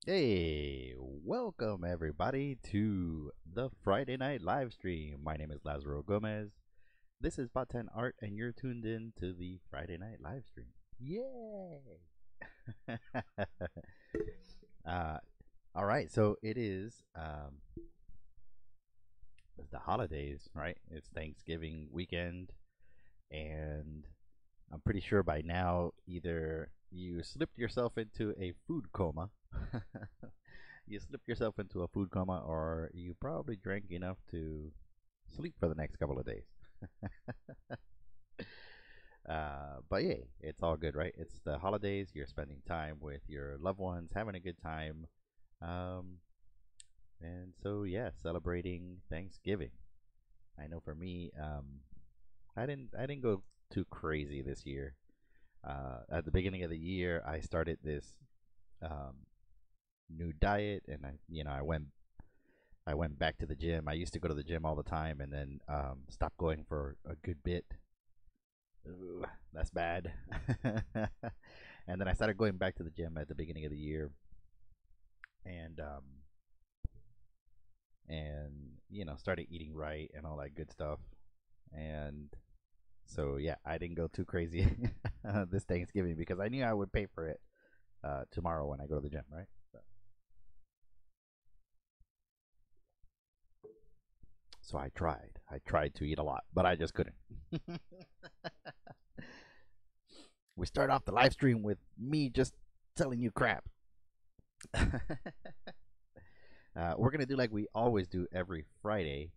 Hey, welcome everybody to the Friday night live stream. My name is Lazaro Gomez. This is BOT10 Art, and you're tuned in to the Friday night live stream. Yay! uh, all right, so it's the holidays, right? It's Thanksgiving weekend, and I'm pretty sure by now either you slipped yourself into a food coma. You slipped yourself into a food coma, or you probably drank enough to sleep for the next couple of days. But yeah, it's all good, right? It's the holidays. You're spending time with your loved ones, having a good time, um, and so yeah, celebrating Thanksgiving. I know for me, I didn't go too crazy this year. At the beginning of the year, I started this um, new diet, and I went back to the gym. I used to go to the gym all the time, and then stopped going for a good bit. Ooh, that's bad. And then I started going back to the gym at the beginning of the year, and started eating right and all that good stuff. And so yeah, I didn't go too crazy this Thanksgiving because I knew I would pay for it tomorrow when I go to the gym, right? So I tried. I tried to eat a lot, but I just couldn't. We start off the live stream with me just telling you crap. We're gonna do like we always do every Friday,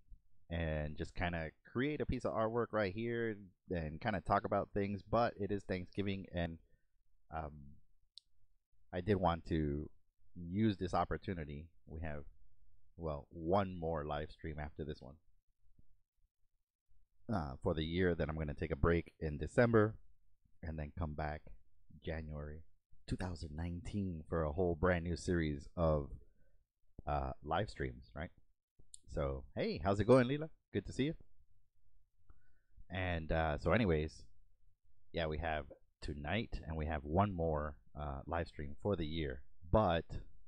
and just kind of create a piece of artwork right here and kind of talk about things. But it is Thanksgiving, and um, I did want to use this opportunity. We have, well, one more live stream after this one for the year. Then I'm going to take a break in December and then come back January 2019 for a whole brand new series of live streams, right? So, hey, how's it going, Leela? Good to see you. And anyways, yeah, we have tonight and we have one more live stream for the year. But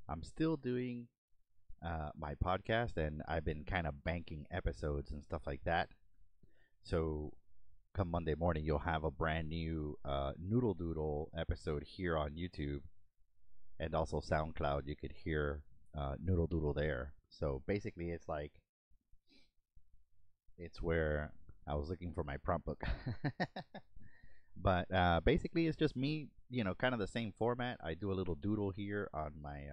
I'm still doing my podcast, and I've been kind of banking episodes and stuff like that. So come Monday morning, you'll have a brand new Noodle Doodle episode here on YouTube, and also SoundCloud. You could hear Noodle Doodle there. So basically, it's where I was looking for my prompt book. But basically, it's just me, kind of the same format. I do a little doodle here on my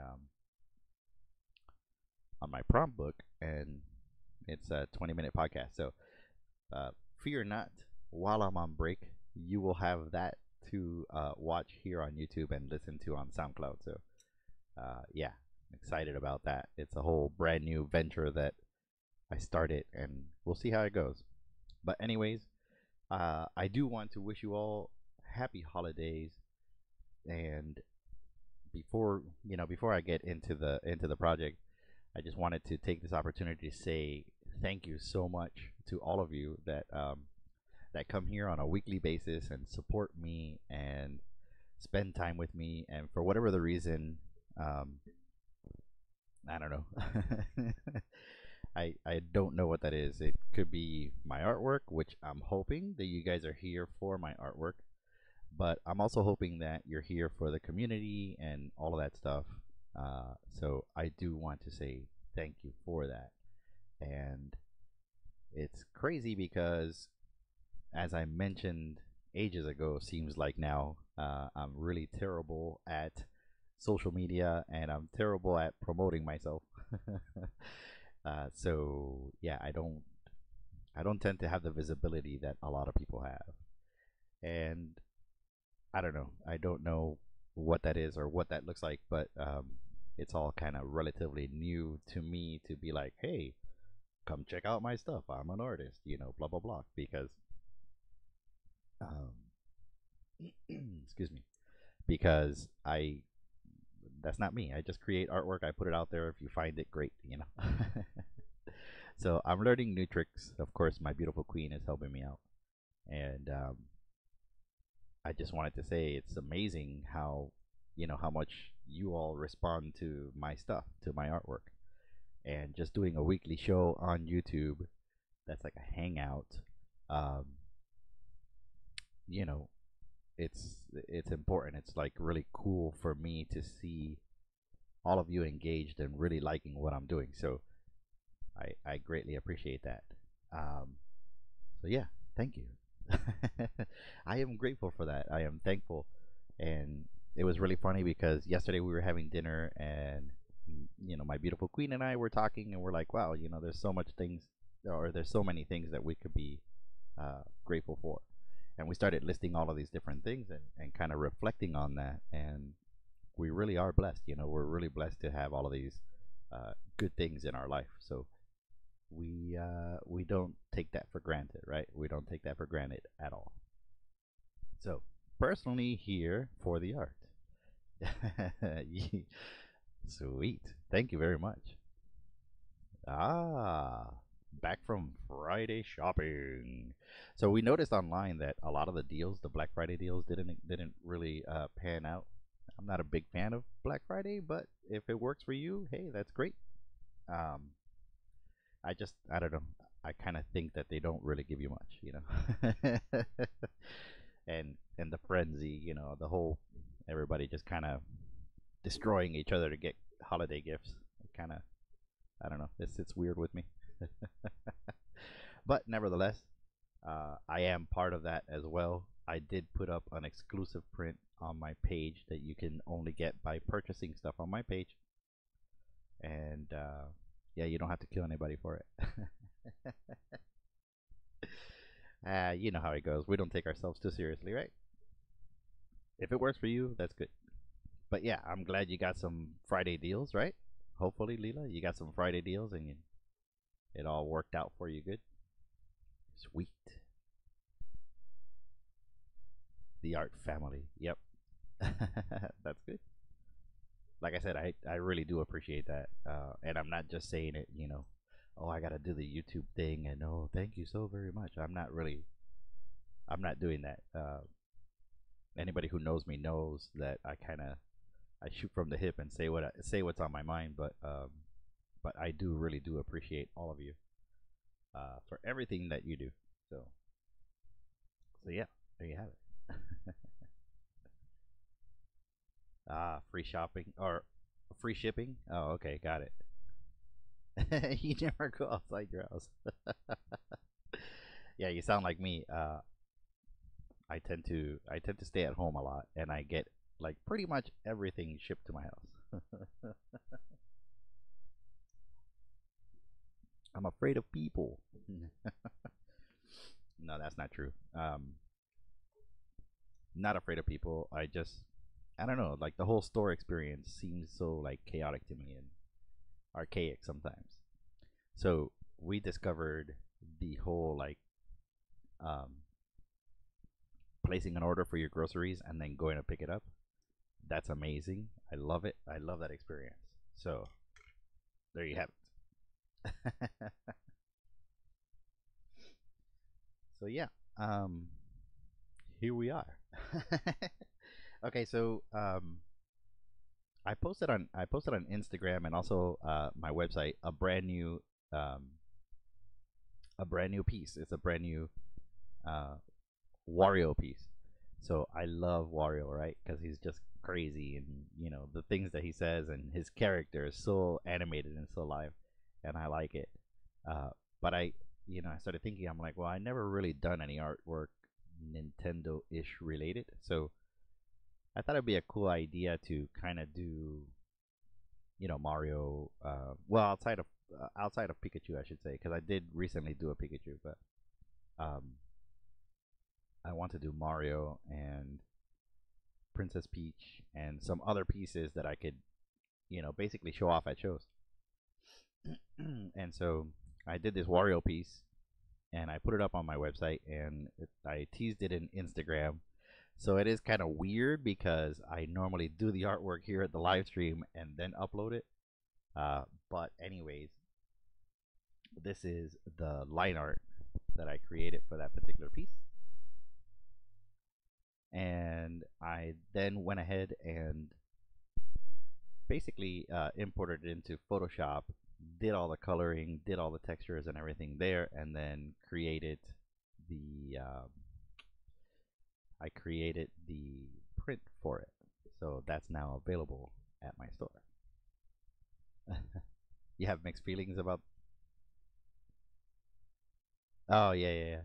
prompt book, and it's a 20-minute podcast. So fear not, while I'm on break, you will have that to watch here on YouTube and listen to on SoundCloud. So yeah, excited about that. It's a whole brand new venture that I started, and we'll see how it goes. But anyways, I do want to wish you all happy holidays. And before I get into the project, I just wanted to take this opportunity to say thank you so much to all of you that come here on a weekly basis and support me and spend time with me. And for whatever the reason, I don't know. I don't know what that is. It could be my artwork, which I'm hoping that you guys are here for my artwork. But I'm also hoping that you're here for the community and all of that stuff. So I do want to say thank you for that. And it's crazy because, as I mentioned ages ago, seems like now I'm really terrible at social media and I'm terrible at promoting myself. So yeah, I don't tend to have the visibility that a lot of people have, and I don't know. I don't know what that is or what that looks like, but it's all kind of relatively new to me to be like, hey, come check out my stuff. I'm an artist, blah blah blah. Because, um, excuse me, because that's not me. I just create artwork. I put it out there. If you find it, great. So I'm learning new tricks. Of course, my beautiful queen is helping me out, and I just wanted to say it's amazing how much you all respond to my stuff, to my artwork. And just doing a weekly show on YouTube that's like a hangout, um, you know, it's important. It's like really cool for me to see all of you engaged and really liking what I'm doing. So I greatly appreciate that. Um, so yeah, thank you. I am grateful for that. I am thankful, and it was really funny because yesterday we were having dinner, and my beautiful queen and I were talking, and we're like, wow, there's so much things, or there's so many things that we could be grateful for, and we started listing all of these different things and kind of reflecting on that, and we really are blessed. We're really blessed to have all of these good things in our life. So we don't take that for granted, right? We don't take that for granted at all. So personally, here for the art. Sweet. Thank you very much. Ah, back from Friday shopping. So we noticed online that a lot of the deals, the Black Friday deals, didn't really pan out. I'm not a big fan of Black Friday, but if it works for you, hey, that's great. Um, I don't know. I kind of think that they don't really give you much. And the frenzy, the whole everybody just kind of destroying each other to get holiday gifts. Kind of, I don't know. It's weird with me. But nevertheless, I am part of that as well. I did put up an exclusive print on my page that you can only get by purchasing stuff on my page. And yeah, you don't have to kill anybody for it. You know how it goes. We don't take ourselves too seriously, right? If it works for you, that's good. But yeah, I'm glad you got some Friday deals, right? Hopefully, Leela, you got some Friday deals and it all worked out for you good. Sweet. The art family. Yep. That's good. Like I said, I really do appreciate that. And I'm not just saying it, oh, I got to do the YouTube thing and oh, thank you so very much. I'm not doing that. Anybody who knows me knows that I shoot from the hip and say what's on my mind, but I do really do appreciate all of you for everything that you do. So yeah, there you have it. Free shopping or free shipping. Oh, okay, got it. You never go outside your house. Yeah, you sound like me. I tend to stay at home a lot, and I get like pretty much everything shipped to my house. I'm afraid of people. No, that's not true. Not afraid of people. I don't know. Like the whole store experience seems so like chaotic to me and archaic sometimes. So we discovered the whole like um, placing an order for your groceries and then going to pick it up. That's amazing. I love it. I love that experience. So there you have it. So yeah, um, here we are. Okay, so I posted on Instagram and also my website um, a brand new piece. It's a brand new uh, Wario piece. So I love Wario, right? Because he's just crazy, and the things that he says, and his character is so animated and so live, and I like it. But I started thinking, I'm like, well, I never really done any artwork Nintendo-ish related, so I thought it'd be a cool idea to kind of do, Mario. Well, outside of Pikachu, I should say, because I did recently do a Pikachu, but um, I want to do Mario and Princess Peach and some other pieces that I could, basically show off at shows. And so I did this Wario piece and I put it up on my website and I teased it in Instagram. So it is kind of weird because I normally do the artwork here at the live stream and then upload it. But anyways, this is the line art that I created for that particular piece. And I then went ahead and basically imported it into Photoshop, did all the coloring, did all the textures and everything there, and then created the I created the print for it. So that's now available at my store. You have mixed feelings about? Oh yeah, yeah, yeah.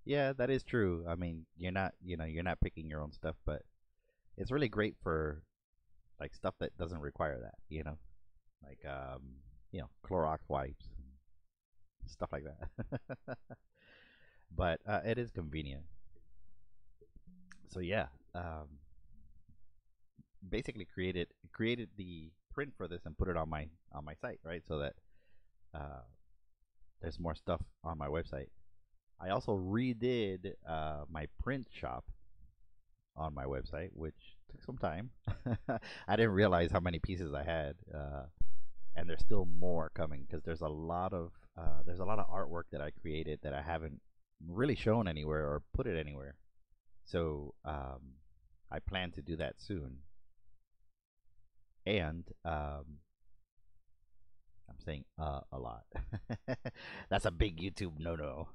Yeah, that is true. I mean, you're not picking your own stuff, but it's really great for like stuff that doesn't require that. Like Clorox wipes and stuff like that. But it is convenient. So yeah, basically created the print for this and put it on my site, right? So that uh, there's more stuff on my website. I also redid my print shop on my website, which took some time. I didn't realize how many pieces I had, and there's still more coming because there's a lot of artwork that I created that I haven't really shown anywhere or put it anywhere. So I plan to do that soon. And I'm saying a lot. That's a big YouTube no.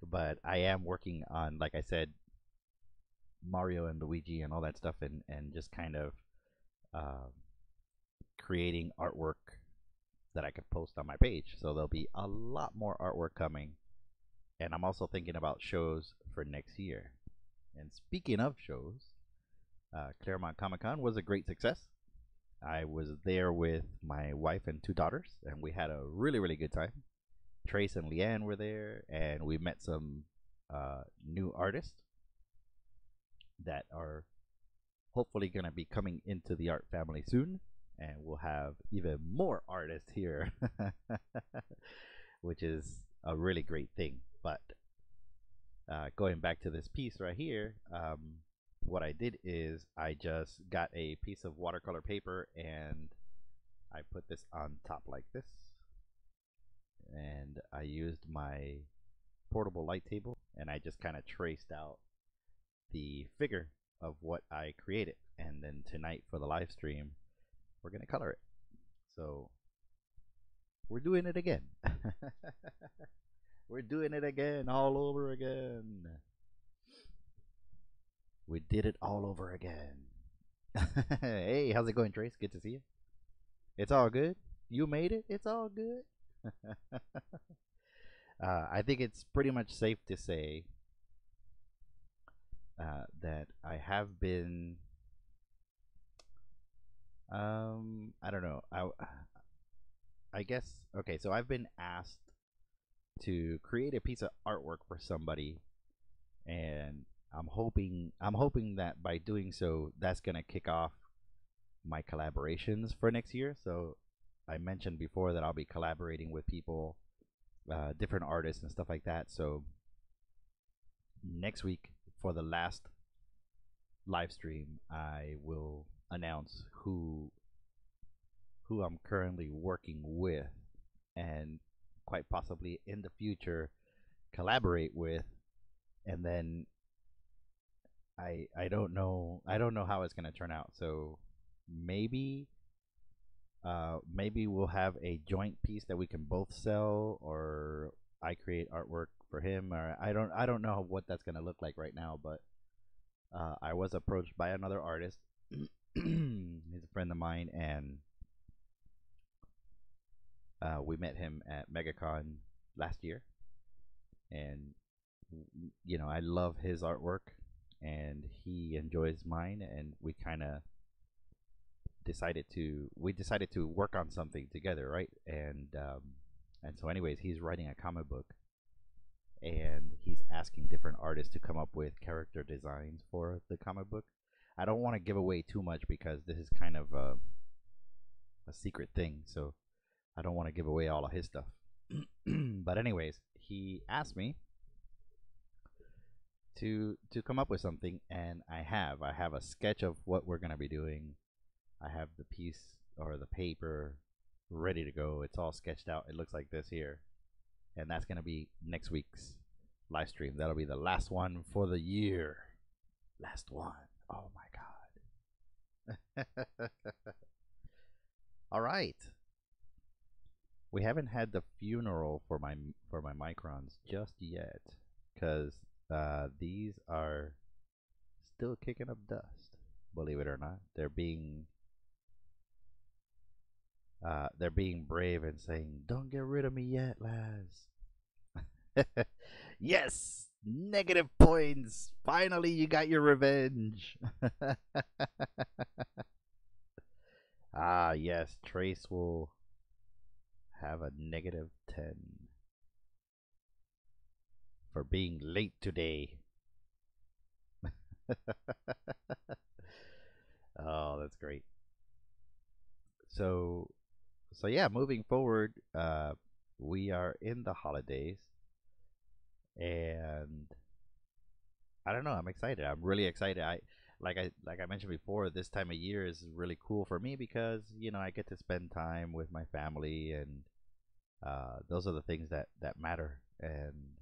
But I am working on, like I said, Mario and Luigi and all that stuff, and just kind of uh, creating artwork that I could post on my page. So there'll be a lot more artwork coming. And I'm also thinking about shows for next year. And speaking of shows, Claremont Comic Con was a great success. I was there with my wife and two daughters, and we had a really, really good time. Trace and Leanne were there, and we met some new artists that are hopefully going to be coming into the art family soon. And we'll have even more artists here, which is a really great thing. But going back to this piece right here, what I did is I just got a piece of watercolor paper and I put this on top like this, and I used my portable light table and I just kind of traced out the figure of what I created. And then tonight for the live stream, we're gonna color it. So we're doing it again. We're doing it again, all over again. We did it all over again. Hey, how's it going, Trace? Good to see you. It's all good. You made it. It's all good. I think it's pretty much safe to say that I have been. I don't know. I guess okay. So I've been asked to create a piece of artwork for somebody, and I'm hoping that by doing so, that's gonna kick off my collaborations for next year. So I mentioned before that I'll be collaborating with people, different artists and stuff like that. So next week for the last live stream, I will announce who I'm currently working with, and quite possibly in the future collaborate with. And then I don't know how it's gonna turn out. So maybe maybe we'll have a joint piece that we can both sell, or I create artwork for him, or I don't know what that's gonna look like right now. But I was approached by another artist. He's a friend of mine, and we met him at MegaCon last year, and I love his artwork, and he enjoys mine, and we decided to work on something together, right? And so, anyways, he's writing a comic book, and he's asking different artists to come up with character designs for the comic book. I don't want to give away too much because this is kind of a secret thing, so I don't want to give away all of his stuff. But anyways, he asked me to come up with something, and I have a sketch of what we're gonna be doing. I have the piece or the paper ready to go. It's all sketched out. It looks like this here, and that's gonna be next week's live stream. That'll be the last one for the year. Last one. Oh my god. All right. We haven't had the funeral for my microns just yet, because these are still kicking up dust. Believe it or not, they're being brave and saying, "Don't get rid of me yet, lads." Yes, negative points. Finally, you got your revenge. Ah, yes, Trace will have a -10 for being late today. Oh, that's great. So, so yeah, moving forward, we are in the holidays, and I don't know. I'm excited. I'm really excited. I mentioned before. This time of year is really cool for me because I get to spend time with my family, and those are the things that matter. And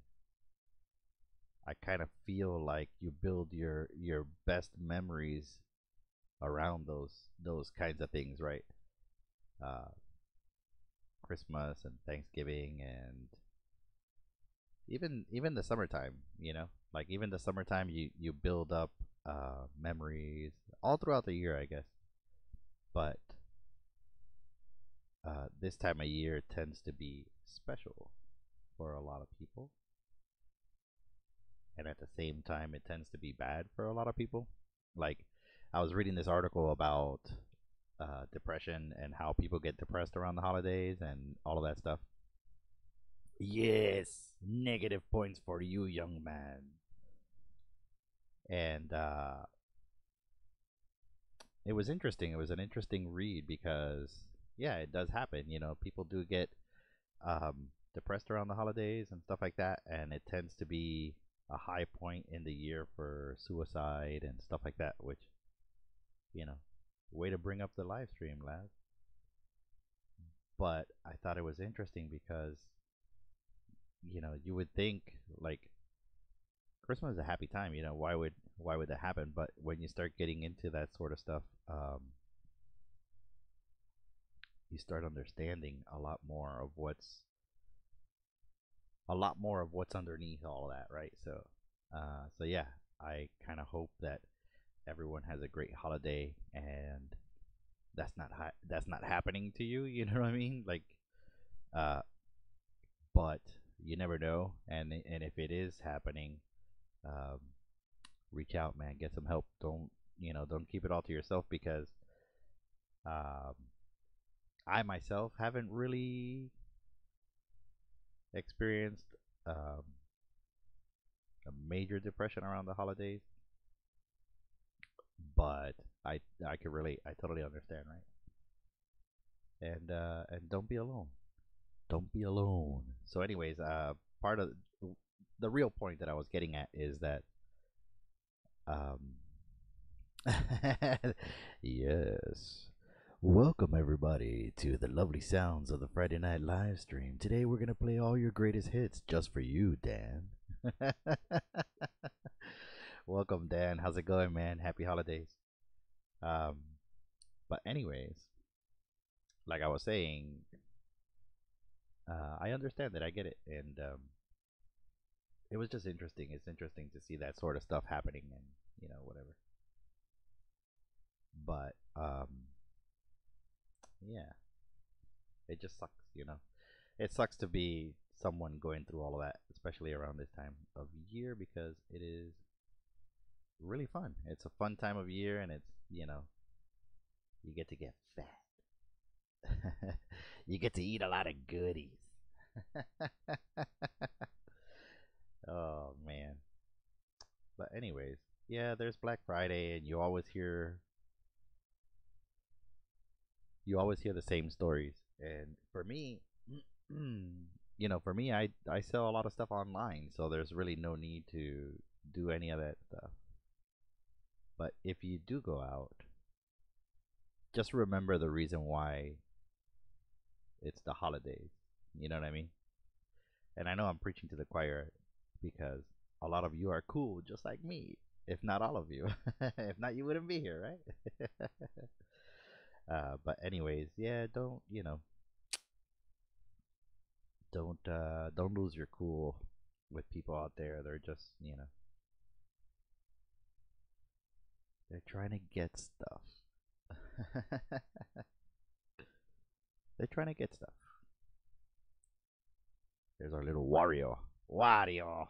I kind of feel like you build your best memories around those kinds of things, right? Uh, Christmas and Thanksgiving, and even the summertime. Like even the summertime, you build up memories all throughout the year, I guess. But this time of year tends to be special for a lot of people, and at the same time, it tends to be bad for a lot of people. Like I was reading this article about depression and how people get depressed around the holidays and all of that stuff. Yes, negative points for you, young man. And it was interesting. It was an interesting read because, yeah, it does happen. People do get depressed around the holidays and stuff like that, and it tends to be a high point in the year for suicide and stuff like that. Which, you know, way to bring up the live stream, lads. But I thought it was interesting because you would think like Christmas is a happy time. Why would that happen? But when you start getting into that sort of stuff, you start understanding a lot more of what's underneath all of that, right? So yeah, I kind of hope that everyone has a great holiday, and that's not happening to you. You know what I mean? Like, uh, but you never know, and if it is happening, um, reach out, man. Get some help. Don't keep it all to yourself because um, I myself haven't really experienced a major depression around the holidays, but I can relate. I totally understand, right? And don't be alone. Don't be alone. So, anyways, part of the real point that I was getting at is that um, yes. Welcome everybody to the lovely sounds of the Friday night live stream. Today we're gonna play all your greatest hits just for you, Dan. Welcome, Dan. How's it going, man? Happy holidays. Um, but anyways, like I was saying, I understand that. I get it, and it was just interesting. It's interesting to see that sort of stuff happening, and whatever. But yeah, it just sucks. It sucks to be someone going through all of that, especially around this time of year, because it is really fun. It's a fun time of year, and you get to get fat. You get to eat a lot of goodies. Oh man. But anyways, yeah, there's Black Friday, and you always hear the same stories. And for me, I sell a lot of stuff online, so there's really no need to do any of that stuff. But if you do go out, just remember the reason why it's the holidays. You know what I mean? And I know I'm preaching to the choir because a lot of you are cool, just like me. if not all of you. If not, you wouldn't be here, right? But anyways, yeah, don't lose your cool with people out there. They're just, they're trying to get stuff. They're trying to get stuff. There's our little Wario. Wario.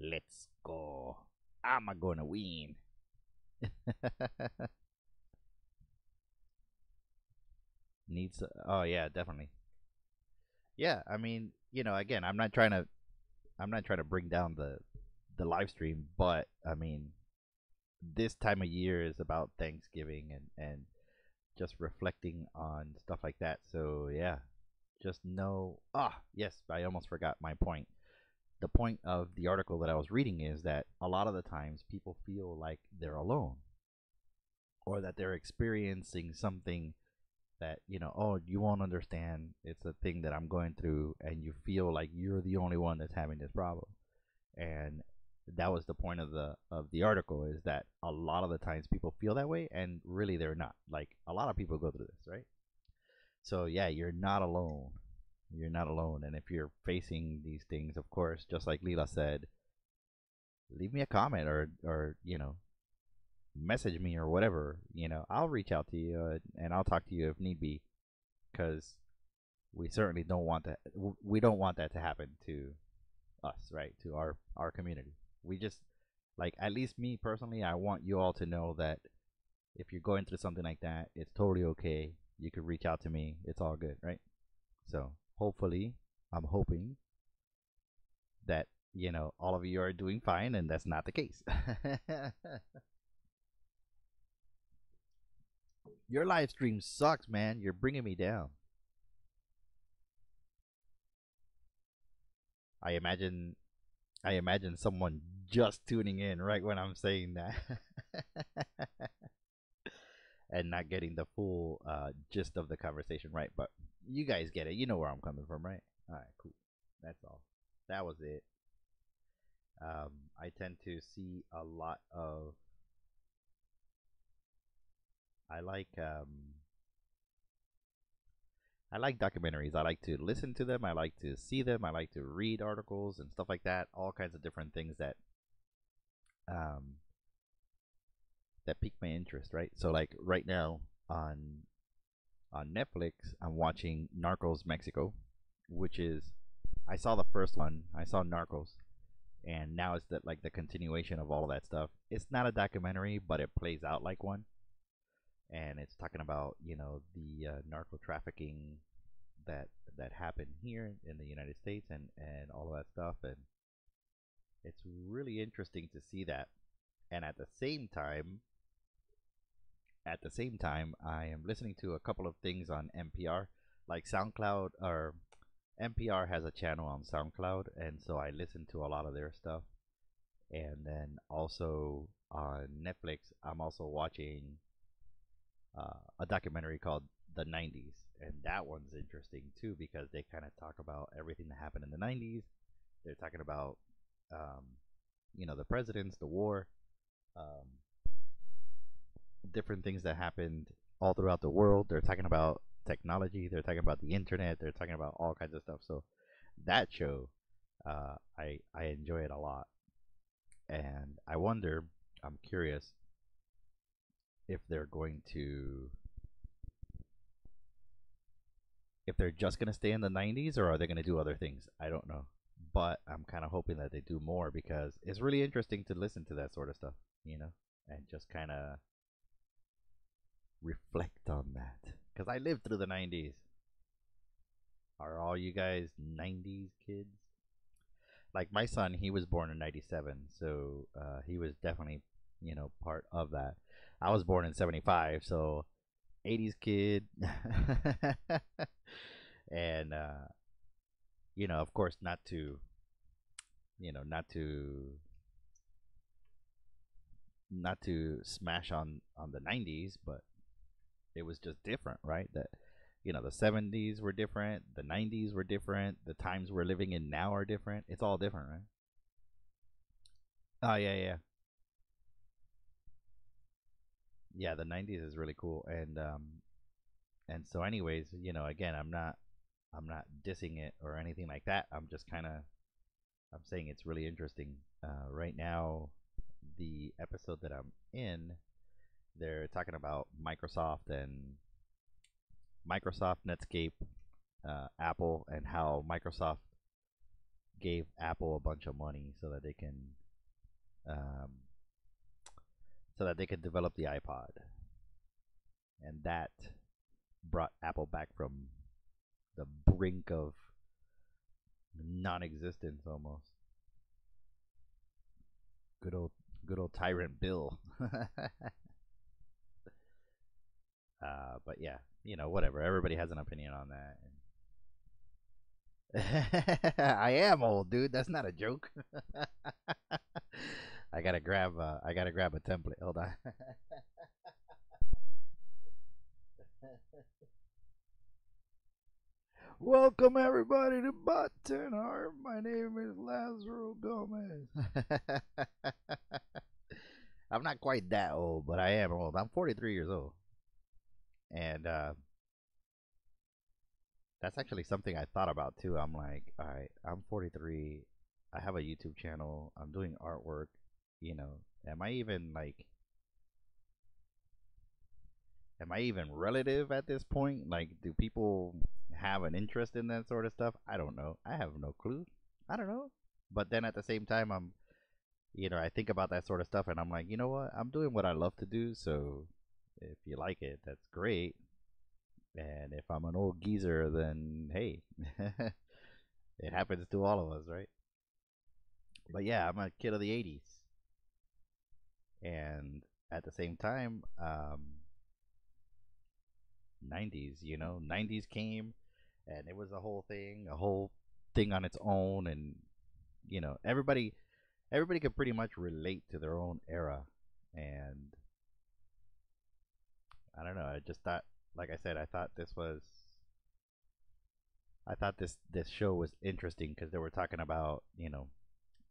Let's go. I'm gonna win. Needs. Oh yeah, definitely. Yeah, I mean, again, I'm not trying to bring down the live stream, but I mean, this time of year is about Thanksgiving and just reflecting on stuff like that. So yeah, just know. Ah, yes, I almost forgot my point. The point of the article that I was reading is that a lot of the times people feel like they're alone or that they're experiencing something that, oh, you won't understand. It's a thing that I'm going through, and you feel like you're the only one that's having this problem. And that was the point of the article, is that a lot of the times people feel that way, and really they're not. Like, a lot of people go through this, right? So yeah, you're not alone. You're not alone. And if you're facing these things, of course, just like Lila said, leave me a comment, or message me or whatever. I'll reach out to you, and I'll talk to you if need be, because we certainly don't want that. We don't want that to happen to us, right? To our community. We just, like, at least me personally, I want you all to know that if you're going through something like that, it's totally okay. You could reach out to me. It's all good, right? So hopefully, I'm hoping that all of you are doing fine, and that's not the case. Your live stream sucks, man. You're bringing me down. I imagine I imagine someone just tuning in right when I'm saying that and not getting the full gist of the conversation, right? But you guys get it. You know where I'm coming from, right? All right, cool. That's all. That was it. I tend to see a lot of. I like I like documentaries. I like to listen to them. I like to see them. I like to read articles and stuff like that. All kinds of different things um, that pique my interest, right? So like right now on Netflix, I'm watching Narcos Mexico, which is, I saw the first one. I saw Narcos, and now it's the continuation of all of that stuff. It's not a documentary, but it plays out like one, and it's talking about the narco trafficking that that happened here in the United States, and all of that stuff, and it's really interesting to see that. And at the same time, I am listening to a couple of things on NPR, like SoundCloud, or NPR has a channel on SoundCloud, and so I listen to a lot of their stuff. And then also on Netflix, I'm also watching a documentary called The 90s, and that one's interesting too because they kind of talk about everything that happened in the 90s. They're talking about, um, the presidents, the war, um, different things that happened all throughout the world. They're talking about technology. They're talking about the internet. They're talking about all kinds of stuff. So that show, I enjoy it a lot, and I wonder. I'm curious if they're going to if they're just gonna stay in the 90s, or are they gonna do other things? I don't know, but I'm kind of hoping that they do more because it's really interesting to listen to that sort of stuff, and just kind of reflect on that. Because I lived through the 90s. Are all you guys 90s kids? Like my son, he was born in 97, so he was definitely, part of that. I was born in 75, so 80s kid. And, of course, not to, not to smash on the 90s, but it was just different, right? That the 70s were different, the 90s were different, the times we're living in now are different. It's all different, right? Oh yeah, yeah, yeah. The '90s is really cool, and so anyways, again, I'm not dissing it or anything like that. I'm saying it's really interesting. Right now, the episode that I'm in, they're talking about Microsoft, Netscape, Apple, and how Microsoft gave Apple a bunch of money um, so that they could develop the iPod, and that brought Apple back from the brink of non-existence almost. Good old, good old tyrant Bill. But yeah, whatever. Everybody has an opinion on that. I am old, dude. That's not a joke. I gotta grab a template. Hold on. Welcome everybody to BOT10ART. My name is Lazaro Gomez. I'm not quite that old, but I am old. I'm 43 years old, and that's actually something I thought about too. I'm like, all right, I'm 43. I have a YouTube channel. I'm doing artwork. You know, am I even like, am I even relative at this point? Like, do people have an interest in that sort of stuff? I don't know. I have no clue. I don't know. But then at the same time, I think about that sort of stuff and I'm like, you know what? I'm doing what I love to do. So if you like it, that's great. And if I'm an old geezer, then hey, it happens to all of us, right? But yeah, I'm a kid of the 80s. And at the same time, 90s, 90s came and it was a whole thing on its own. And, everybody could pretty much relate to their own era. And I don't know, I just thought, like I said, I thought this show was interesting because they were talking about,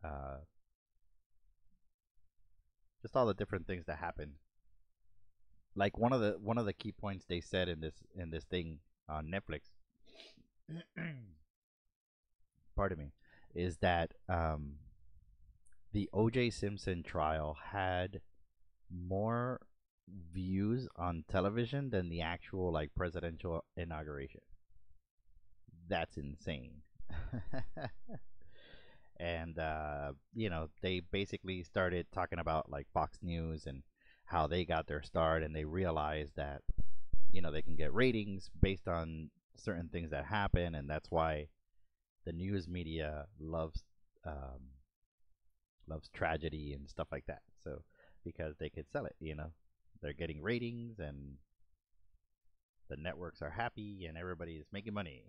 uh, just all the different things that happen. Like one of the key points they said in this thing on Netflix, pardon me, is that the O.J. Simpson trial had more views on television than the actual like presidential inauguration. That's insane. And they basically started talking about like Fox News and how they got their start, and they realized that they can get ratings based on certain things that happen, and that's why the news media loves tragedy and stuff like that. So because they could sell it, they're getting ratings, and the networks are happy, and everybody's making money.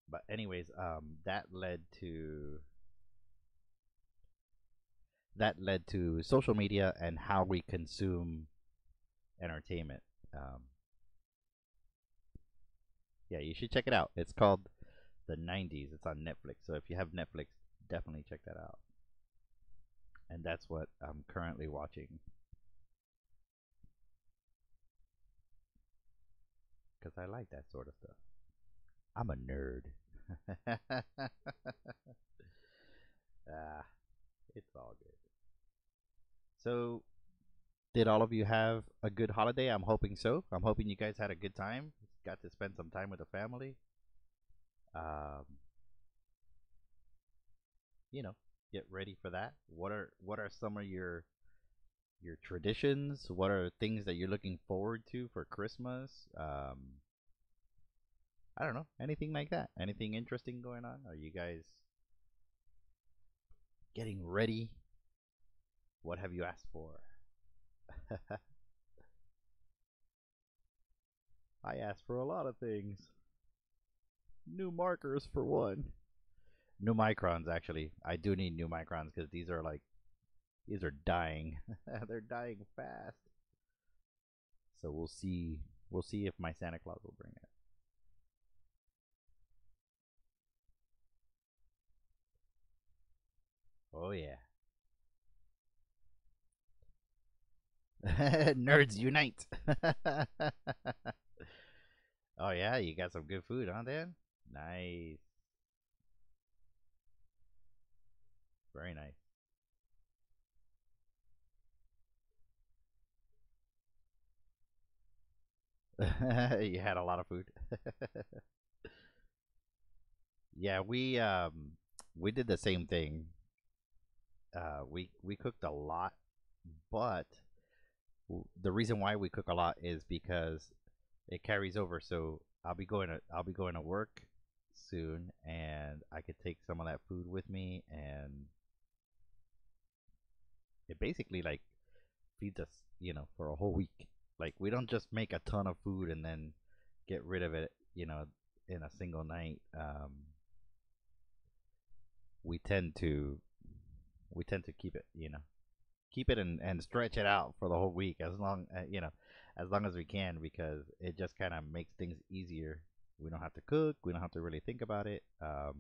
But anyways, that led to social media and how we consume entertainment. Um, yeah, you should check it out. It's called The '90s. It's on Netflix. So if you have Netflix, definitely check that out. And that's what I'm currently watching because I like that sort of stuff. I'm a nerd. Ah, it's all good. So, did all of you have a good holiday? I'm hoping so. I'm hoping you guys had a good time. Got to spend some time with the family. Um, you know, get ready for that. What are some of your traditions? What are things that you're looking forward to for Christmas? I don't know, anything like that. Anything interesting going on? Are you guys getting ready? What have you asked for? I asked for a lot of things. New markers for one. New microns, actually. I do need new microns because these are dying. They're dying fast. So we'll see. We'll see if my Santa Claus will bring it. Oh yeah. Nerds unite. Oh yeah, you got some good food, huh, Dan? Nice. Very nice. You had a lot of food. Yeah, we did the same thing. We cooked a lot, but the reason why we cook a lot is because it carries over. So I'll be going to work soon, and I could take some of that food with me, and it basically like feeds us, for a whole week. Like we don't just make a ton of food and then get rid of it, in a single night. We tend to keep it, keep it and stretch it out for the whole week as long as we can, because it just kind of makes things easier. We don't have to cook. We don't have to really think about it. But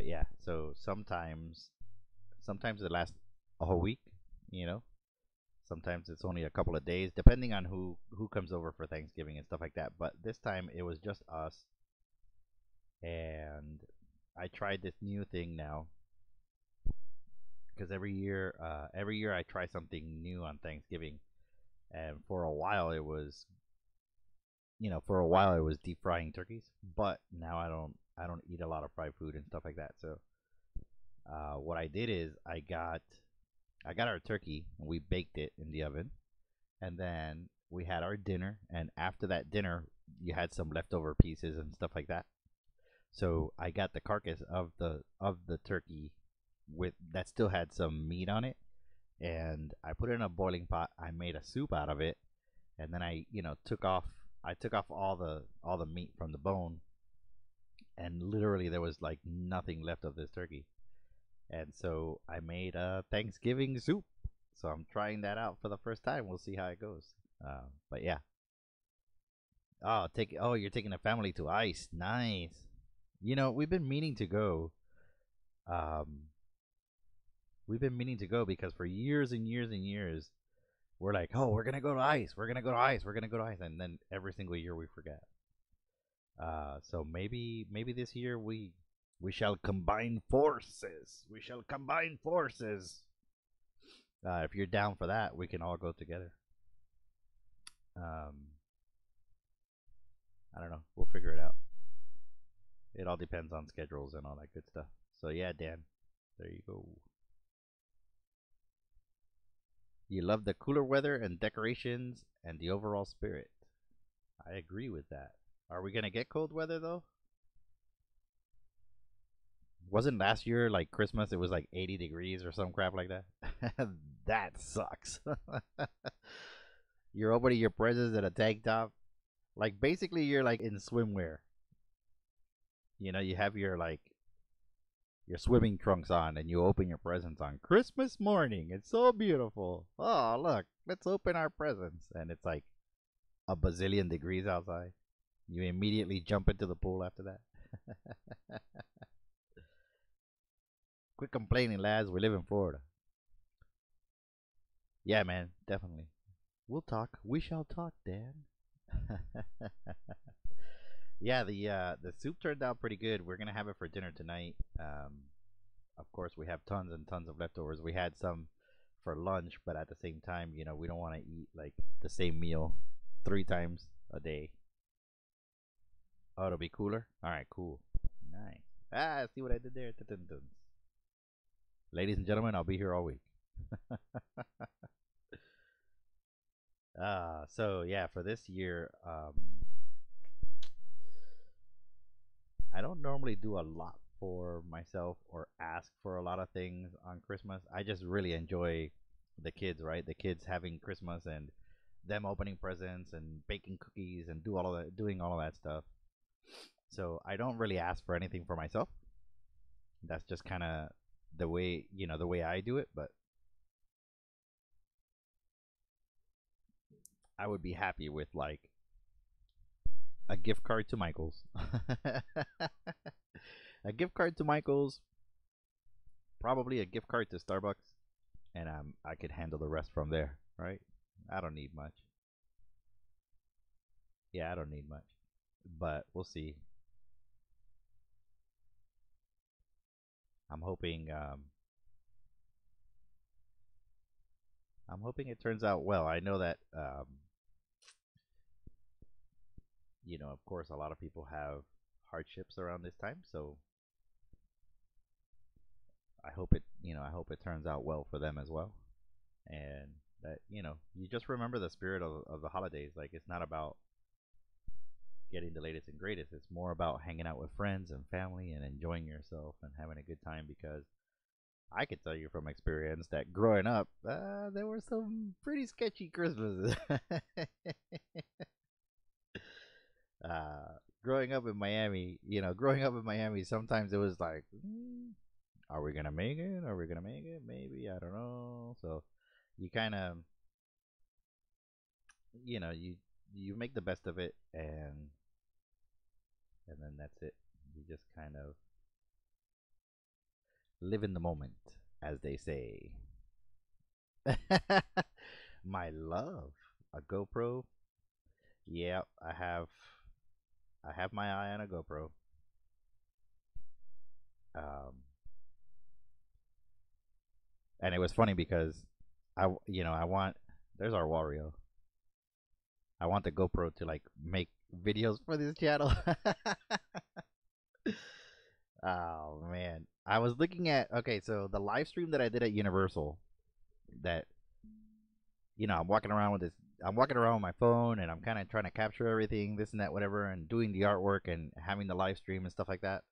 yeah, so sometimes it lasts a whole week. You know, sometimes it's only a couple of days, depending on who comes over for Thanksgiving and stuff like that. But this time it was just us, and I tried this new thing now because every year I try something new on Thanksgiving, and for a while it was deep frying turkeys, but now I don't eat a lot of fried food and stuff like that. So what I did is I got our turkey and we baked it in the oven, and then we had our dinner, and after that dinner you had some leftover pieces and stuff like that. So I got the carcass of the turkey with that still had some meat on it, and I put it in a boiling pot. I made a soup out of it, and then I took off all the meat from the bone, and literally there was like nothing left of this turkey. And so I made a Thanksgiving soup. So I'm trying that out for the first time. We'll see how it goes. But yeah. Oh, you're taking the family to ice. Nice. We've been meaning to go. Um, we've been meaning to go because for years and years and years, we're like, oh, we're gonna go to ice. We're gonna go to ice. We're gonna go to ice, and then every single year we forget. So maybe this year we shall combine forces. We shall combine forces. If you're down for that, we can all go together. Um, I don't know. We'll figure it out. It all depends on schedules and all that good stuff. So yeah, Dan, there you go. You love the cooler weather and decorations and the overall spirit. I agree with that. Are we gonna get cold weather though? Wasn't last year like Christmas? It was like 80 degrees or some crap like that. That sucks. You're opening your presents in a tank top. Like basically, you're like in swimwear. You have your swimming trunks on, and you open your presents on Christmas morning. It's so beautiful. Oh, look, let's open our presents, and it's like a bazillion degrees outside. You immediately jump into the pool after that. Quit complaining, lads. We live in Florida. Yeah, man, definitely. We'll talk. We shall talk, Dan. Yeah, the soup turned out pretty good. We're gonna have it for dinner tonight. Of course, we have tons and tons of leftovers. We had some for lunch, but at the same time, we don't want to eat like the same meal 3 times a day. Oh, it'll be cooler. All right, cool, nice. See what I did there? Ladies and gentlemen, I'll be here all week. So yeah, for this year, I don't normally do a lot for myself or ask for a lot of things on Christmas. I just really enjoy the kids, right? The kids having Christmas and them opening presents and baking cookies and doing all of that stuff. So I don't really ask for anything for myself. That's just kind of the way I do it, but I would be happy with like a gift card to Michael's. A gift card to Michael's, probably a gift card to Starbucks, and I could handle the rest from there, right? I don't need much. Yeah, I don't need much, but we'll see. I'm hoping I'm hoping it turns out well. I know that of course, a lot of people have hardships around this time, so I hope it turns out well for them as well. And that, you just remember the spirit of the holidays. Like, it's not about getting the latest and greatest. It's more about hanging out with friends and family and enjoying yourself and having a good time, because I can tell you from experience that growing up, there were some pretty sketchy Christmases. uh, growing up in Miami, sometimes it was like, are we gonna make it? Are we gonna make it? Maybe, I don't know. So you kind of, you make the best of it, and then that's it. You just kind of live in the moment, as they say. My love, a GoPro. Yeah, I have my eye on a GoPro. Um, and it was funny because I want. There's our Wario. I want the GoPro to like make videos for this channel. Oh man, I was looking at, okay, so the live stream that I did at Universal, that I'm walking around with this. I'm walking around with my phone, and I'm kind of trying to capture everything, this and that, whatever, and doing the artwork and having the live stream and stuff like that.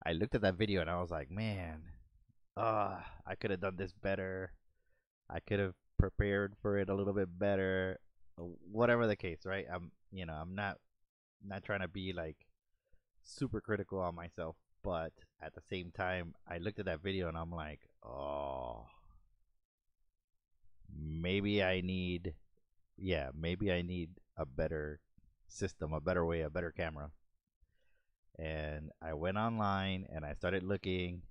I looked at that video and I was like, man, I could have done this better. I could have prepared for it a little bit better. Whatever the case, right? I'm not trying to be like super critical on myself, but at the same time, I looked at that video and I'm like, oh, maybe I need, yeah, maybe I need a better system, a better way, a better camera. And I went online and I started looking.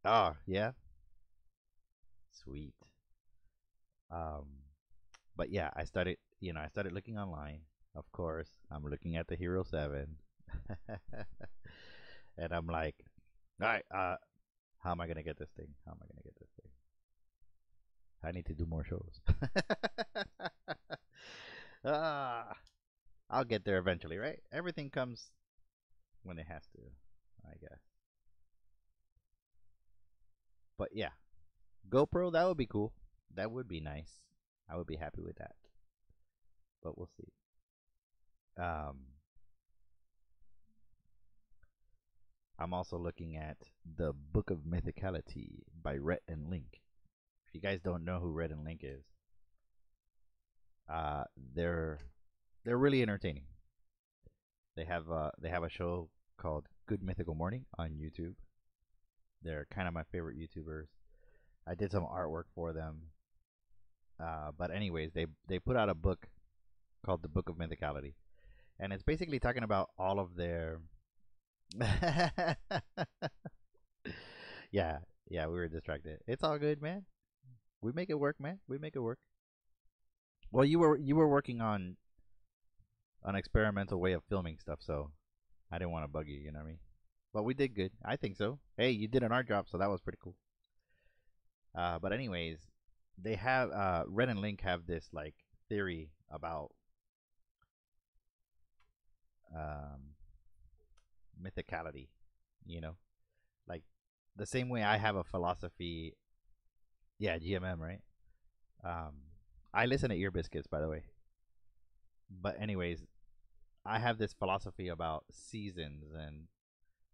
Oh, yeah, sweet. Um, but yeah, I started looking online. Of course, I'm looking at the Hero 7. And I'm like, all right, how am I gonna get this thing? How am I gonna get this thing? I need to do more shows. Ah, I'll get there eventually, right? Everything comes when it has to, I guess. But yeah, GoPro, that would be cool. That would be nice. I would be happy with that. But we'll see. Um, I'm also looking at the Book of Mythicality by Rhett and Link. If you guys don't know who Rhett and Link is, uh, they're they're really entertaining. They have a show called Good Mythical Morning on YouTube. They're kind of my favorite YouTubers. I did some artwork for them. But anyways, they put out a book called the Book of Mythicality, and it's basically talking about all of their. Yeah, yeah, we were distracted. It's all good, man. We make it work, man. We make it work. Well, you were working on an experimental way of filming stuff, so I didn't want to bug you. You know what I mean? But we did good. I think so. Hey, you did an art drop, so that was pretty cool. But anyways, they have Red and Link have this like theory about um, mythicality. You know, like the same way I have a philosophy. Yeah, GMM, right? Um, I listen to Ear Biscuits, by the way. But anyways, I have this philosophy about seasons, and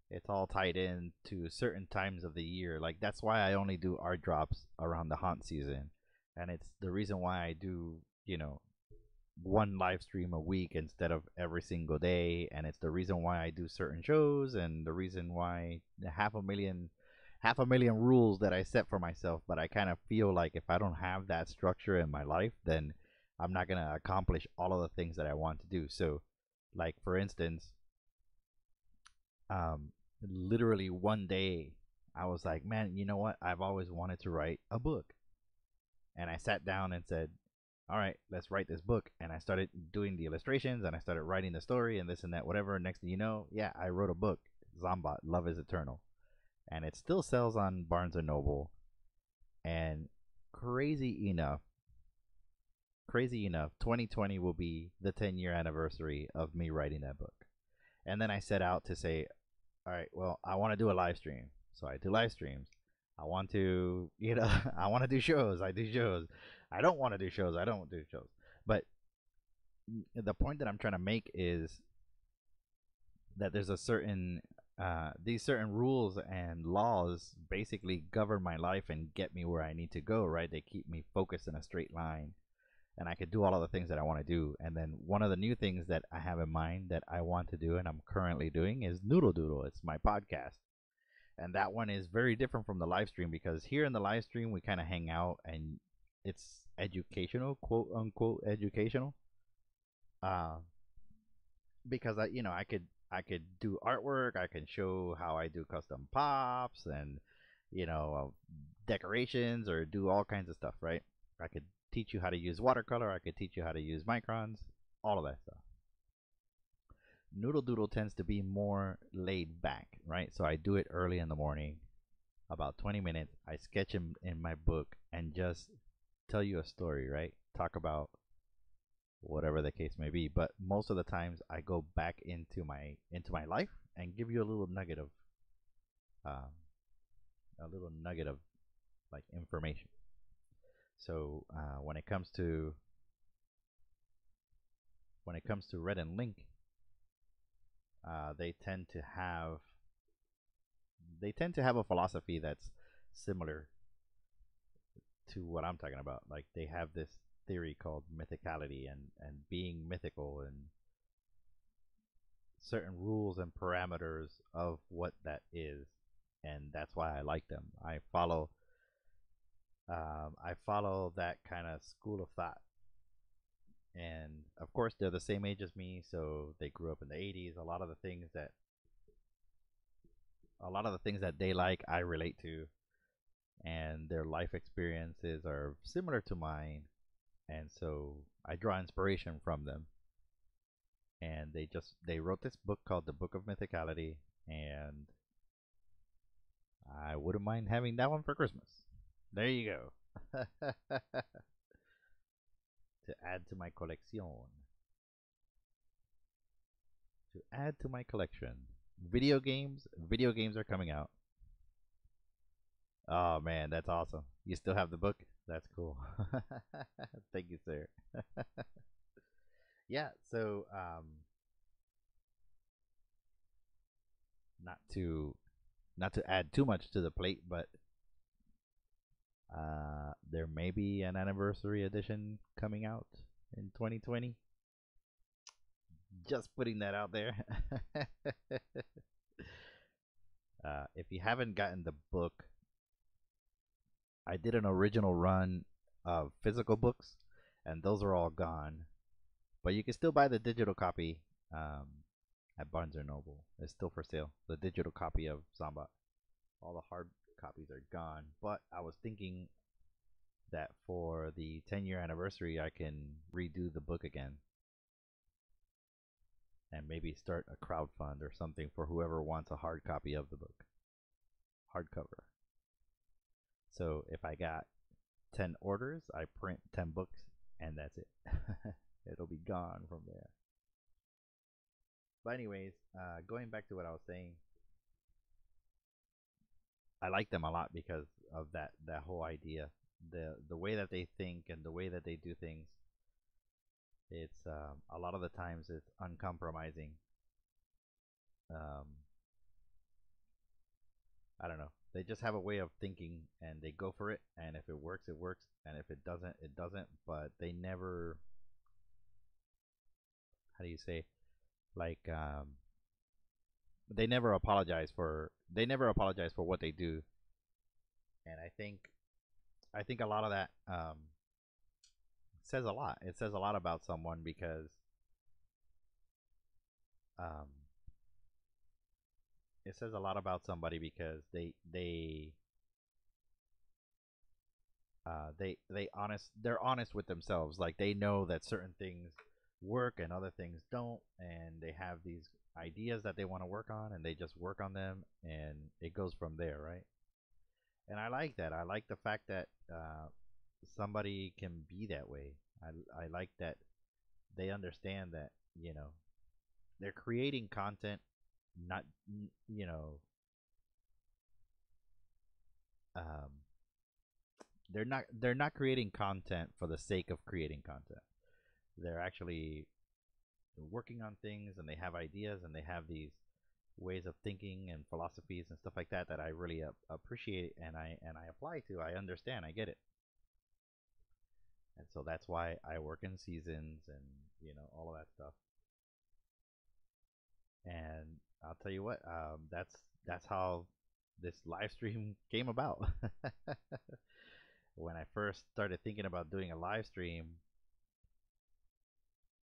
it's all tied in to certain times of the year. Like, that's why I only do art drops around the haunt season, and it's the reason why I do one live stream a week instead of every single day, and it's the reason why I do certain shows, and the reason why the half a million rules that I set for myself. But I kind of feel like if I don't have that structure in my life, then I'm not going to accomplish all of the things that I want to do. So, like, for instance, literally one day, I was like, man, you know what? I've always wanted to write a book. And I sat down and said, all right, let's write this book. And I started doing the illustrations and I started writing the story and this and that, whatever. Next thing you know, yeah, I wrote a book, Zombot, Love is Eternal. And it still sells on Barnes and Noble. And crazy enough, 2020 will be the 10-year anniversary of me writing that book. And then I set out to say, all right, well, I want to do a live stream. So I do live streams. I want to, I want to do shows. I do shows. I don't want to do shows. I don't do shows. But the point that I'm trying to make is that there's a certain, these certain rules and laws basically govern my life and get me where I need to go, right? They keep me focused in a straight line and I could do all of the things that I want to do. And then one of the new things that I have in mind that I want to do and I'm currently doing is Noodle Doodle. It's my podcast. And that one is very different from the live stream because here in the live stream we kind of hang out and it's educational, quote unquote educational. Uh, because I could do artwork, I can show how I do custom pops and decorations or do all kinds of stuff, right? I could teach you how to use watercolor, I could teach you how to use microns, all of that stuff. Noodle Doodle tends to be more laid back, right? So I do it early in the morning, about 20 minutes. I sketch in my book and just tell you a story, right? Talk about whatever the case may be. But most of the times I go back into my life and give you um, a little nugget of like information. So when it comes to Red and Link, they tend to have a philosophy that's similar to what I'm talking about. Like they have this theory called mythicality and being mythical and certain rules and parameters of what that is, and that's why I like them. I follow that kind of school of thought, and of course they're the same age as me, so they grew up in the 80s. A lot of the things that they like, I relate to, and their life experiences are similar to mine, and so I draw inspiration from them. And they wrote this book called The Book of Mythicality, and I wouldn't mind having that one for Christmas. There you go. To add to my collection. To add to my collection. Video games are coming out. Oh man, that's awesome. You still have the book? That's cool. Thank you, sir. Yeah, so not to add too much to the plate, but there may be an anniversary edition coming out in 2020. Just putting that out there. If you haven't gotten the book, I did an original run of physical books, and those are all gone. But you can still buy the digital copy at Barnes and Noble. It's still for sale. The digital copy of Zombot. All the hard copies are gone. But I was thinking that for the 10-year anniversary, I can redo the book again and maybe start a crowdfund or something for whoever wants a hard copy of the book, hardcover. So if I got 10 orders, I print 10 books, and that's it. It'll be gone from there. But anyways, going back to what I was saying, I like them a lot because of that whole idea, the way that they think and the way that they do things. It's a lot of the times it's uncompromising. Um, I don't know. They just have a way of thinking and they go for it. And if it works, it works. And if it doesn't, it doesn't. But they never, how do you say, like they never apologize for what they do. And I think a lot of that says a lot. It says a lot about someone because um, it says a lot about somebody because they're honest with themselves. Like they know that certain things work and other things don't, and they have these ideas that they want to work on, and they just work on them, and it goes from there, right? And I like that. I like the fact that somebody can be that way. I like that they understand that, you know, they're creating content, not you know, um, they're not creating content for the sake of creating content. They're actually working on things, and they have ideas, and they have these ways of thinking and philosophies and stuff like that that I really appreciate, and I apply to. I understand. I get it. And so that's why I work in seasons and all of that stuff. And I'll tell you what, that's how this live stream came about. When I first started thinking about doing a live stream,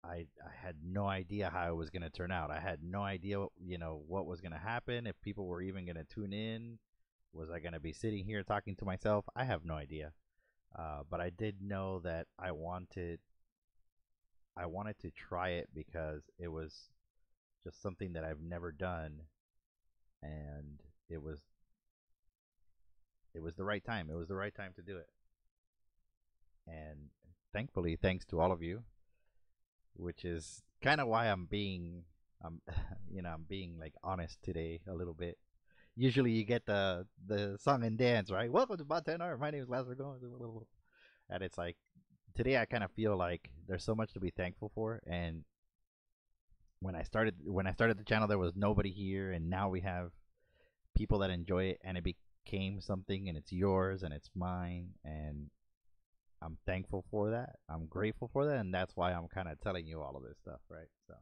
I had no idea how it was going to turn out. I had no idea, what was going to happen, if people were even going to tune in. Was I going to be sitting here talking to myself? I have no idea. But I did know that I wanted to try it because it was just something that I've never done, and it was it was the right time. It was the right time to do it. And thankfully, thanks to all of you, which is kind of why I'm I'm being like honest today a little bit. Usually you get the song and dance, right? Welcome to BOT10ART. My name is Lazaro Gomez. And it's like today I kind of feel like there's so much to be thankful for. And when I started the channel, there was nobody here, and now we have people that enjoy it, and it became something, and it's yours and it's mine, and I'm thankful for that. I'm grateful for that, and that's why I'm kind of telling you all of this stuff, right? So,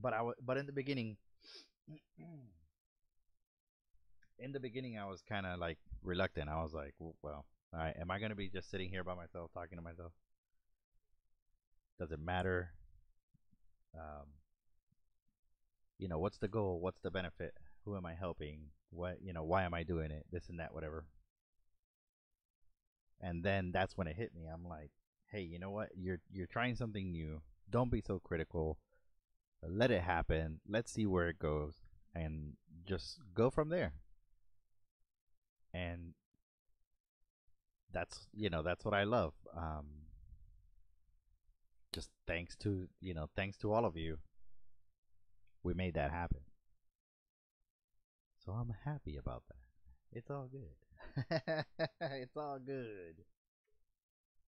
but in the beginning, I was kind of like reluctant. I was like, well, all right, am I gonna be just sitting here by myself talking to myself? Does it matter? Um, what's the goal? What's the benefit? Who am I helping? Why am I doing it? This and that, whatever. And then that's when it hit me. I'm like, hey, you know what? You're trying something new. Don't be so critical. Let it happen. Let's see where it goes, and just go from there. And that's what I love. Just thanks to all of you, we made that happen. So I'm happy about that. It's all good. It's all good.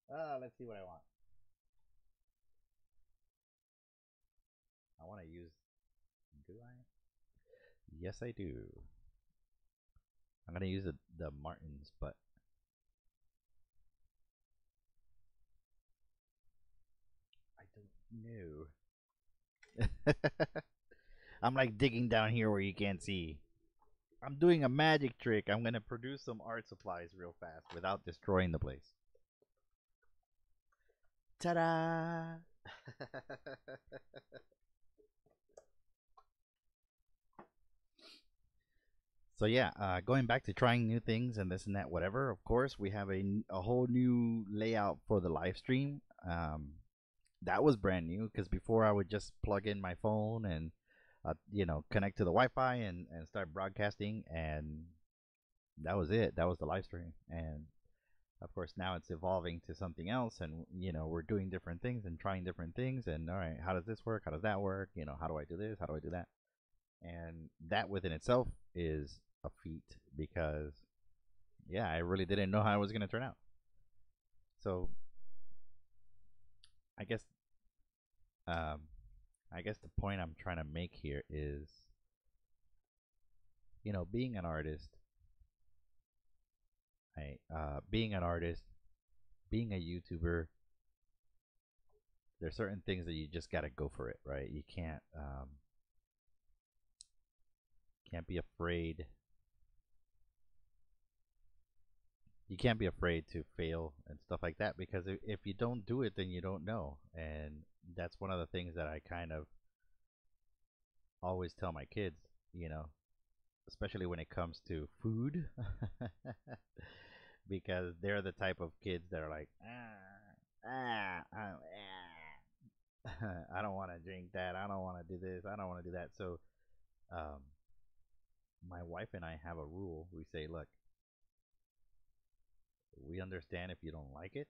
Let's see what I want. I want to use. Do I? Yes, I do. I'm gonna use the Martins, but I don't know. I'm like digging down here where you can't see. I'm doing a magic trick. I'm gonna produce some art supplies real fast without destroying the place. Ta-da! So yeah, going back to trying new things and this and that, whatever. Of course, we have a whole new layout for the live stream. That was brand new because before I would just plug in my phone and connect to the Wi-Fi and start broadcasting, and that was it. That was the live stream. And of course, now it's evolving to something else, and we're doing different things and trying different things. And all right, how does this work? How does that work? How do I do this? How do I do that? And that within itself is a feat because yeah, I really didn't know how it was going to turn out. So I guess um, I guess the point I'm trying to make here is, being an artist, right? Being an artist, being a YouTuber, there's certain things that you just gotta go for it, right? You can't be afraid. You can't be afraid to fail and stuff like that because if you don't do it, then you don't know, and that's one of the things that I kind of always tell my kids, you know, especially when it comes to food, because they're the type of kids that are like, I don't want to drink that. I don't want to do this. I don't want to do that. So, um, my wife and I have a rule. We say, look, we understand if you don't like it,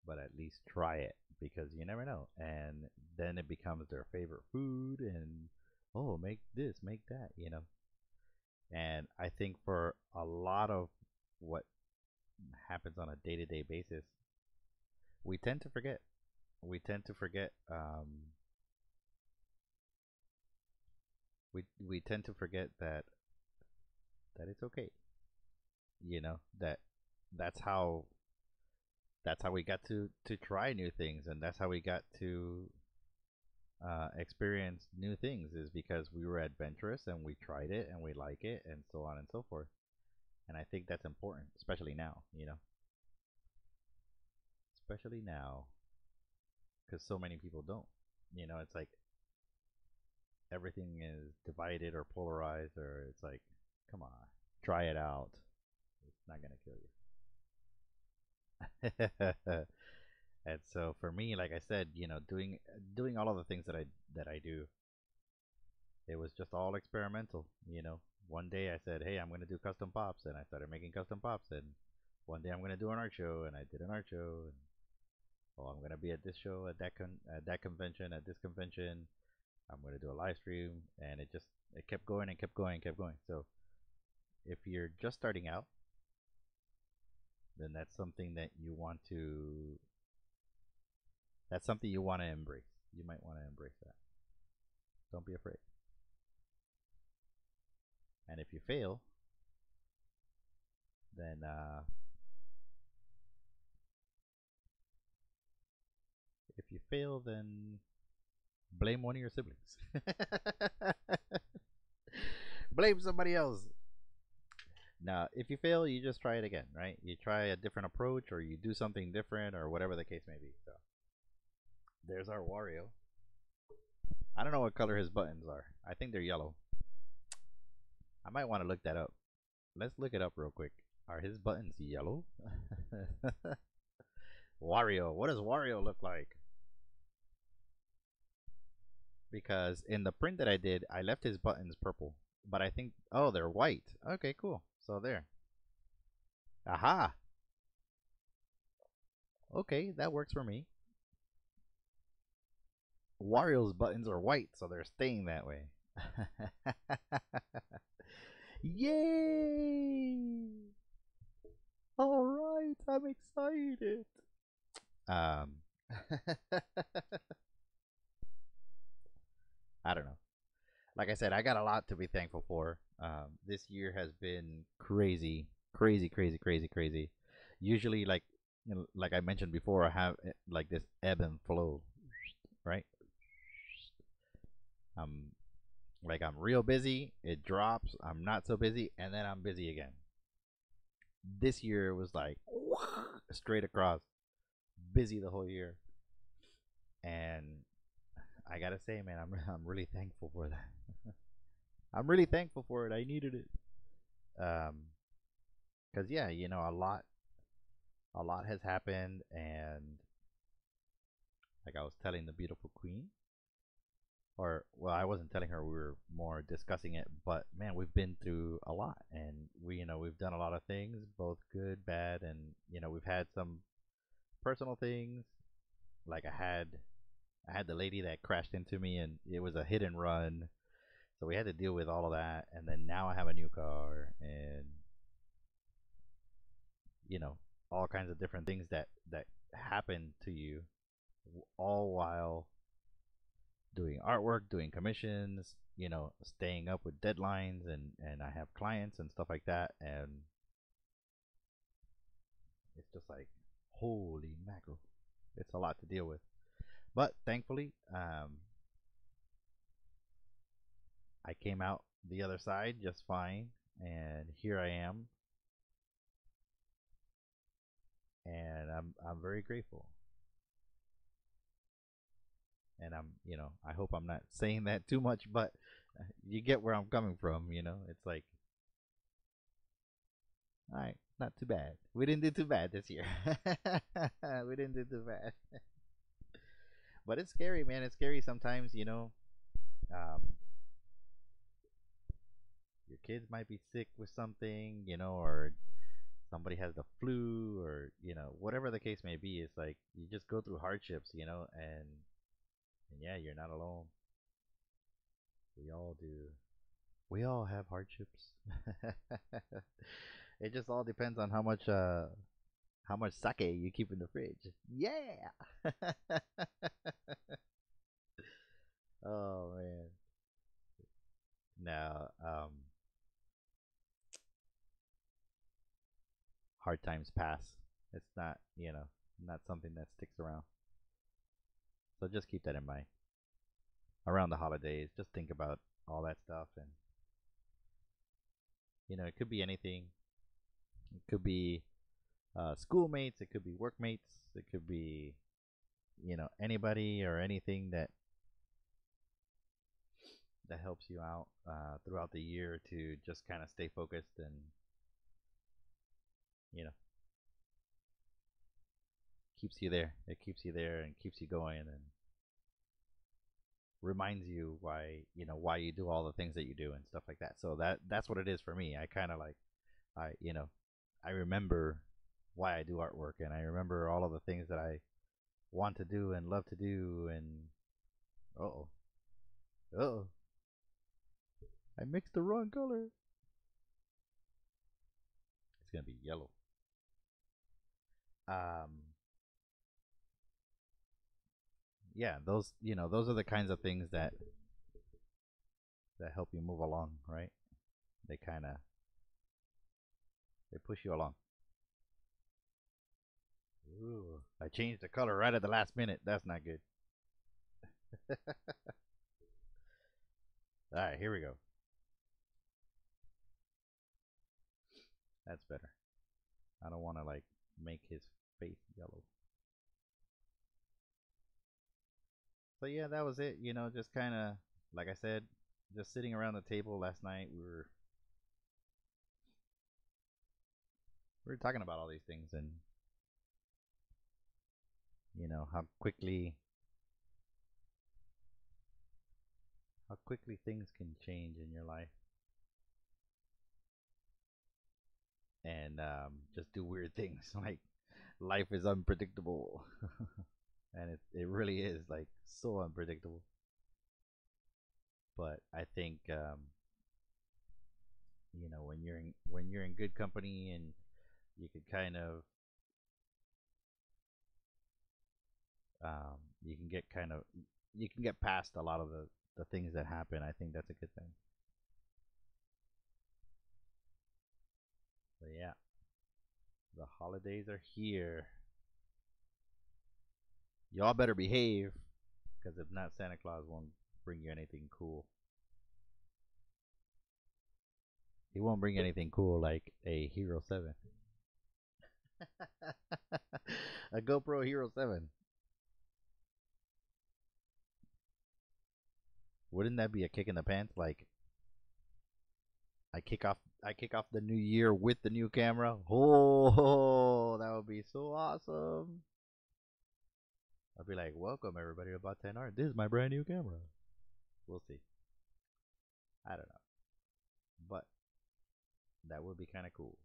but at least try it because you never know. And then it becomes their favorite food, and oh, make this, make that, you know. And I think for a lot of what happens on a day to day basis, we tend to forget. We tend to forget. We tend to forget that it's okay. You know that that's how we got to try new things, and that's how we got to experience new things is because we were adventurous and we tried it and we like it and so on and so forth. And I think that's important, especially now, you know, especially now because so many people don't. You know, it's like everything is divided or polarized, or it's like, come on, try it out. It's not gonna kill you. And so for me, like I said, you know, doing all of the things that I do, it was just all experimental. You know, one day I said, hey, I'm gonna do custom pops, and I started making custom pops. And one day I'm gonna do an art show, and I did an art show. And oh, I'm gonna be at this show, at that convention, at this convention. I'm gonna do a live stream, and it kept going and kept going and kept going. So if you're just starting out, then that's something you want to embrace. You might want to embrace that. Don't be afraid. And if you fail, then blame one of your siblings. Blame somebody else. Now, if you fail, you just try it again, right? You try a different approach, or you do something different, or whatever the case may be. So there's our Wario. I don't know what color his buttons are. I think they're yellow. I might want to look that up. Let's look it up real quick. Are his buttons yellow? Wario. What does Wario look like? Because in the print that I did, I left his buttons purple. But I think, oh, they're white. Okay, cool. So there. Aha. Okay, that works for me. Wario's buttons are white, so they're staying that way. Yay! All right, I'm excited. Um, I don't know. Like I said, I got a lot to be thankful for. This year has been crazy, crazy, crazy, crazy, crazy. Usually, like like I mentioned before, I have like this ebb and flow, right? Um, like I'm real busy, it drops. I'm not so busy, and then I'm busy again. This year was like straight across, busy the whole year, and I gotta say, man, I'm really thankful for that. I'm really thankful for it. I needed it. Cause yeah, you know, a lot has happened, and like I was telling the beautiful queen, or well, I wasn't telling her. We were more discussing it. But man, we've been through a lot, and you know, we've done a lot of things, both good, bad, and you know, we've had some personal things. Like I had the lady that crashed into me, and it was a hit and run. So we had to deal with all of that, and then now I have a new car, and you know, all kinds of different things that happen to you, all while doing artwork, doing commissions, you know, staying up with deadlines, and I have clients and stuff like that, and it's just like holy mackerel, it's a lot to deal with. But thankfully, I came out the other side just fine, and here I am, and I'm very grateful. And I'm, you know, I hope I'm not saying that too much, but You get where I'm coming from, you know? It's like, all right, not too bad. We didn't do too bad this year. We didn't do too bad. But it's scary, man. It's scary sometimes, you know. Um, your kids might be sick with something, you know, or somebody has the flu, or whatever the case may be. It's like you just go through hardships, you know, and yeah, you're not alone. We all do. We all have hardships. It just all depends on how much sake you keep in the fridge. Yeah. Oh man. No, hard times pass. It's not, not something that sticks around. So just keep that in mind. Around the holidays, just think about all that stuff, and it could be anything. It could be schoolmates, it could be workmates, it could be anybody or anything that helps you out throughout the year to just kind of stay focused and you know keeps you there. It keeps you there and keeps you going and reminds you why you do all the things that you do and stuff like that. So that's what it is for me. I kind of like I remember why I do artwork, and I remember all of the things that I want to do and love to do. And oh, oh, I mixed the wrong color. It's gonna be yellow. Um, yeah, those are the kinds of things that help you move along, right? They kind of they push you along. Ooh, I changed the color right at the last minute. That's not good. All right, here we go. That's better. I don't want to like make his face yellow. So yeah, that was it. Just kind of like I said, just sitting around the table last night. We were talking about all these things, and how quickly things can change in your life, and just do weird things. Like life is unpredictable, and it really is like so unpredictable. But I think when you're in good company, and you could kind of you can get past a lot of the things that happen. I think that's a good thing. So yeah, the holidays are here. Y'all better behave, because if not, Santa Claus won't bring you anything cool. He won't bring anything cool like a Hero 7. A GoPro Hero 7. Wouldn't that be a kick in the pants? Like I kick off the new year with the new camera. Oh, that would be so awesome. I'd be like, "Welcome everybody to BOT10ART. This is my brand new camera." We'll see. I don't know, but that would be kind of cool.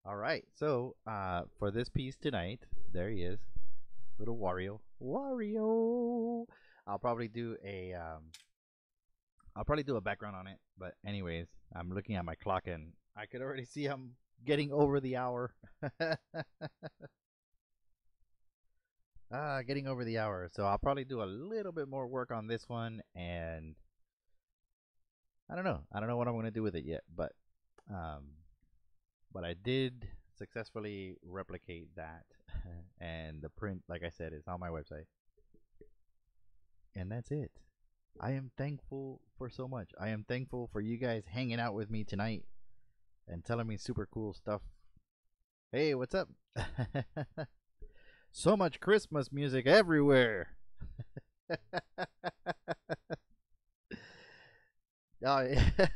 All right, so for this piece tonight, there he is, little Wario. Wario. I'll probably do a background on it. But anyways, I'm looking at my clock and I could already see I'm getting over the hour. Getting over the hour. So I'll probably do a little bit more work on this one, and I don't know. I don't know what I'm gonna do with it yet, um, but I did successfully replicate that, and the print, like I said, is on my website, and that's it. I am thankful for so much. I am thankful for you guys hanging out with me tonight and telling me super cool stuff. Hey, what's up? So much Christmas music everywhere. Oh,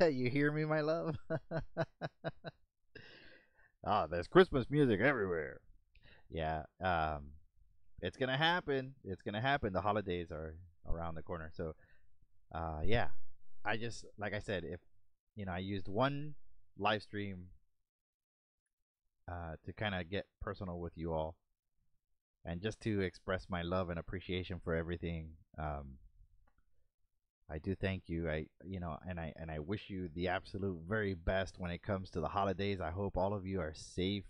you hear me, my love? Ah, there's Christmas music everywhere. Yeah, it's gonna happen. It's gonna happen. The holidays are around the corner. So, yeah, I just like I said, if I used one live stream to kind of get personal with you all, and just to express my love and appreciation for everything. I do thank you. And I wish you the absolute very best when it comes to the holidays. I hope all of you are safe,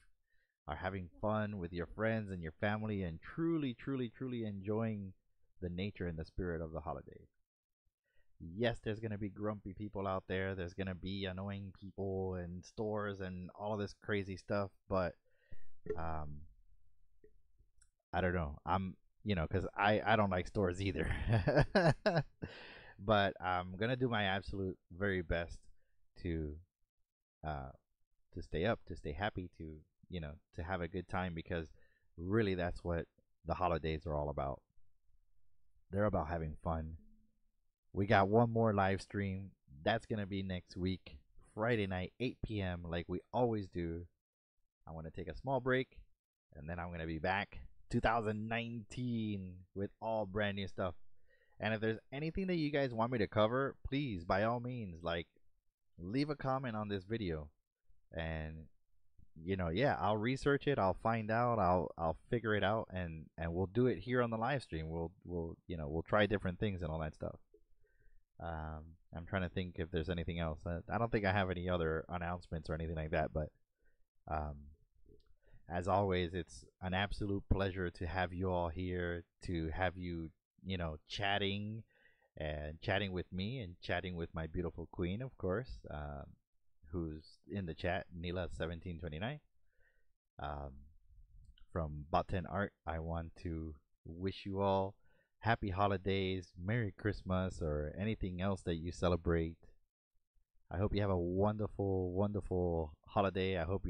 are having fun with your friends and your family, and truly, truly, truly enjoying the nature and the spirit of the holidays. Yes, there's gonna be grumpy people out there. There's gonna be annoying people in stores and all of this crazy stuff. But um, I don't know. Because I don't like stores either. But I'm gonna do my absolute very best to uh to stay up, to stay happy, to have a good time, because really that's what the holidays are all about. They're about having fun. We got one more live stream. That's gonna be next week, Friday night, 8 p.m. like we always do. I'm gonna take a small break, and then I'm gonna be back 2019 with all brand new stuff. And if there's anything that you guys want me to cover, please, by all means, like, leave a comment on this video. And yeah, I'll research it, I'll find out, I'll figure it out, and we'll do it here on the live stream. We'll try different things and all that stuff. I'm trying to think if there's anything else. I don't think I have any other announcements or anything like that, but um, as always, it's an absolute pleasure to have you all here, to have you, chatting and chatting with me and chatting with my beautiful queen, of course, who's in the chat, Nila1729. Um, from BOT10ART, I want to wish you all happy holidays, Merry Christmas, or anything else that you celebrate. I hope you have a wonderful, wonderful holiday. I hope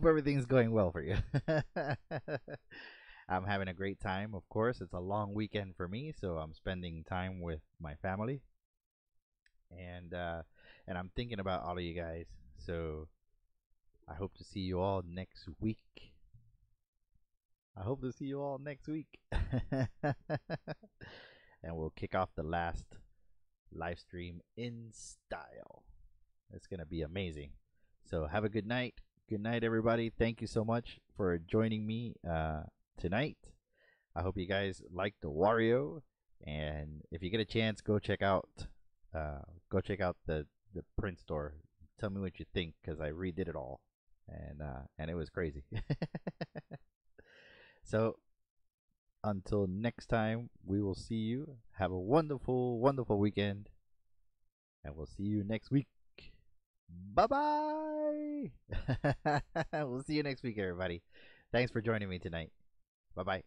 everything's going well for you. I'm having a great time, of course. It's a long weekend for me, so I'm spending time with my family. And I'm thinking about all of you guys. So I hope to see you all next week. I hope to see you all next week. And we'll kick off the last live stream in style. It's going to be amazing. So have a good night. Good night, everybody. Thank you so much for joining me tonight. I hope you guys liked the Wario. And if you get a chance, go check out the print store. Tell me what you think, because I redid it all, and it was crazy. So until next time, we will see you. Have a wonderful, wonderful weekend, and we'll see you next week. Bye bye. We'll see you next week, everybody. Thanks for joining me tonight. Bye bye.